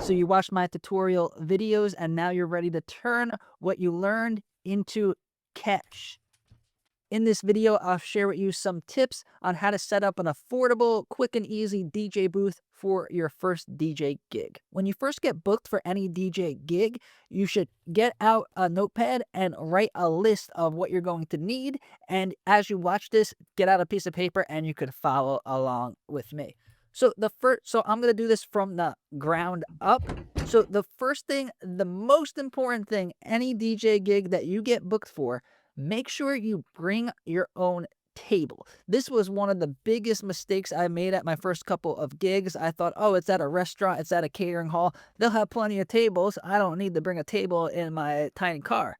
So you watched my tutorial videos and now you're ready to turn what you learned into cash. In this video, I'll share with you some tips on how to set up an affordable, quick and easy DJ booth for your first DJ gig. When you first get booked for any DJ gig, you should get out a notepad and write a list of what you're going to need. And as you watch this, get out a piece of paper and you could follow along with me. So I'm going to do this from the ground up. So the first thing, the most important thing, any DJ gig that you get booked for, make sure you bring your own table. This was one of the biggest mistakes I made at my first couple of gigs. I thought, oh, it's at a restaurant, it's at a catering hall. They'll have plenty of tables. I don't need to bring a table in my tiny car.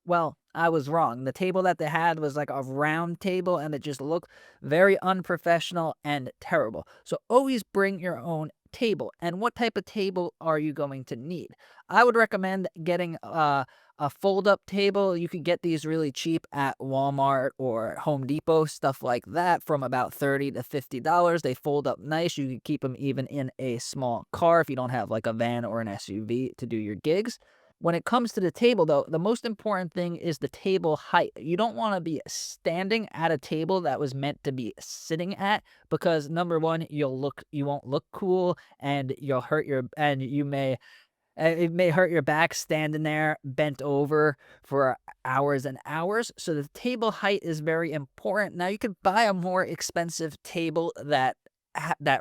Well, I was wrong. The table that they had was like a round table and it just looked very unprofessional and terrible. So always bring your own table. And what type of table are you going to need? I would recommend getting a fold-up table. You can get these really cheap at Walmart or Home Depot, stuff like that, from about $30 to $50. They fold up nice. You can keep them even in a small car if you don't have like a van or an SUV to do your gigs. When it comes to the table, though, the most important thing is the table height. You don't want to be standing at a table that was meant to be sitting at because number one, you won't look cool, and it may hurt your back standing there bent over for hours and hours. So the table height is very important. Now you could buy a more expensive table that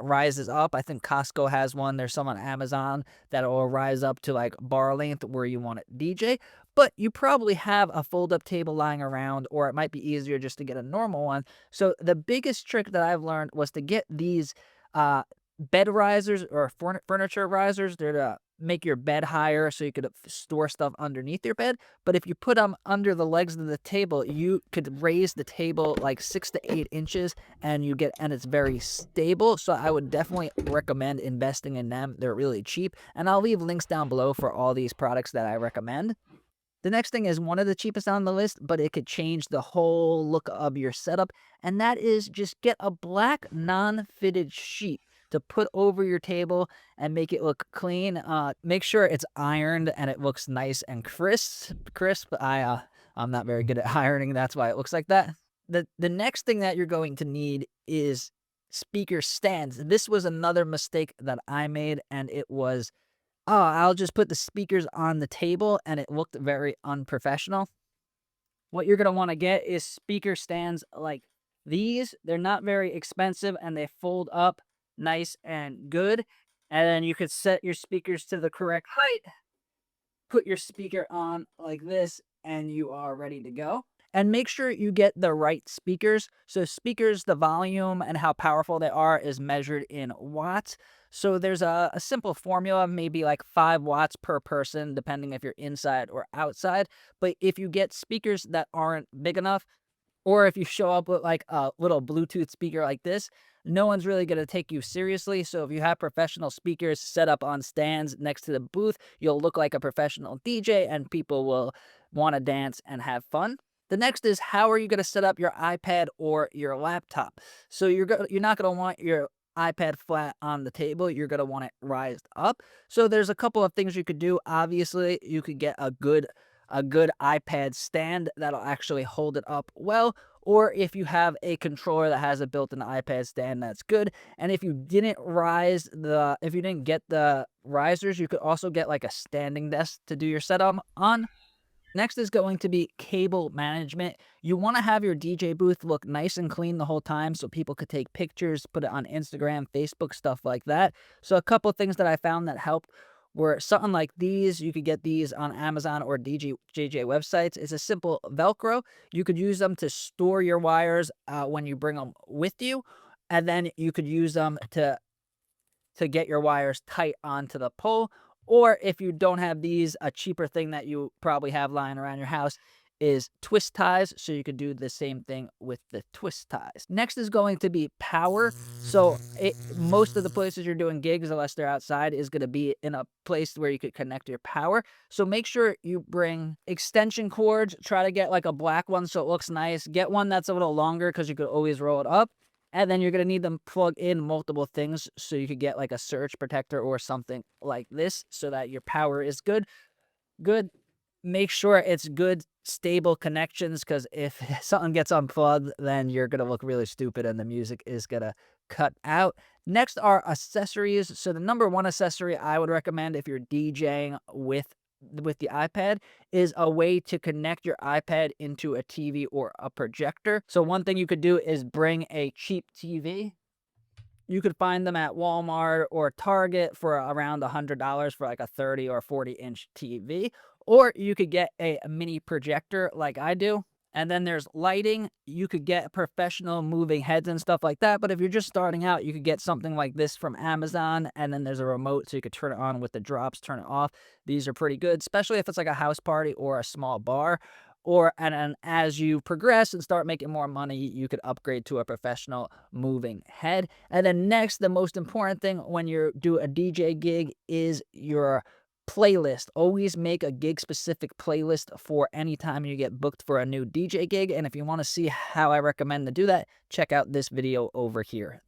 rises up. I think Costco has one. There's some on Amazon that will rise up to like bar length where you want it DJ. But you probably have a fold-up table lying around, or it might be easier just to get a normal one. So the biggest trick that I've learned was to get these bed risers or furniture risers. They're to make your bed higher so you could store stuff underneath your bed. But if you put them under the legs of the table, you could raise the table like 6 to 8 inches and it's very stable. So I would definitely recommend investing in them. They're really cheap. And I'll leave links down below for all these products that I recommend. The next thing is one of the cheapest on the list, but it could change the whole look of your setup. And that is just get a black non-fitted sheet to put over your table and make it look clean. Make sure it's ironed and it looks nice and crisp. I'm not very good at ironing. That's why it looks like that. The next thing that you're going to need is speaker stands. This was another mistake that I made, and it was, oh, I'll just put the speakers on the table, and it looked very unprofessional. What you're going to want to get is speaker stands like these. They're not very expensive, and they fold up nice and good. And then you could set your speakers to the correct height, put your speaker on like this, and you are ready to go. And make sure you get the right speakers. So speakers, the volume and how powerful they are is measured in watts. So there's a simple formula, maybe like 5 watts per person, depending if you're inside or outside. But if you get speakers that aren't big enough, or if you show up with like a little Bluetooth speaker like this, no one's really going to take you seriously. So if you have professional speakers set up on stands next to the booth, you'll look like a professional DJ and people will want to dance and have fun. The next is, how are you going to set up your iPad or your laptop? So you're not going to want your iPad flat on the table. You're going to want it rised up. So there's a couple of things you could do. Obviously, you could get a good iPad stand that'll actually hold it up well, or if you have a controller that has a built-in iPad stand, that's good. And if you didn't get the risers, you could also get like a standing desk to do your setup on. Next is going to be cable management. You want to have your DJ booth look nice and clean the whole time so people could take pictures, put it on Instagram, Facebook, stuff like that. So a couple of things that I found that helped were something like these. You could get these on Amazon or JJ websites. It's a simple Velcro. You could use them to store your wires when you bring them with you, and then you could use them to get your wires tight onto the pole. Or if you don't have these, a cheaper thing that you probably have lying around your house is twist ties. So you could do the same thing with the twist ties. Next is going to be power. So most of the places you're doing gigs, unless they're outside, is going to be in a place where you could connect your power. So make sure you bring extension cords. Try to get like a black one so it looks nice. Get one that's a little longer because you could always roll it up. And then you're gonna need to plug in multiple things so you could get like a surge protector or something like this so that your power is good. Make sure it's good, stable connections, because if something gets unplugged, then you're gonna look really stupid and the music is gonna cut out. Next are accessories. So the number one accessory I would recommend if you're DJing with the iPad is a way to connect your iPad into a TV or a projector. So one thing you could do is bring a cheap TV. You could find them at Walmart or Target for around $100 for like a 30 or 40-inch TV. Or you could get a mini projector like I do. And then there's lighting. You could get professional moving heads and stuff like that. But if you're just starting out, you could get something like this from Amazon. And then there's a remote so you could turn it on with the drops, turn it off. These are pretty good, especially if it's like a house party or a small bar. And as you progress and start making more money, you could upgrade to a professional moving head. And then next, the most important thing when you do a DJ gig is your playlist. Always make a gig specific playlist for any time you get booked for a new DJ gig. And if you want to see how I recommend to do that, check out this video over here.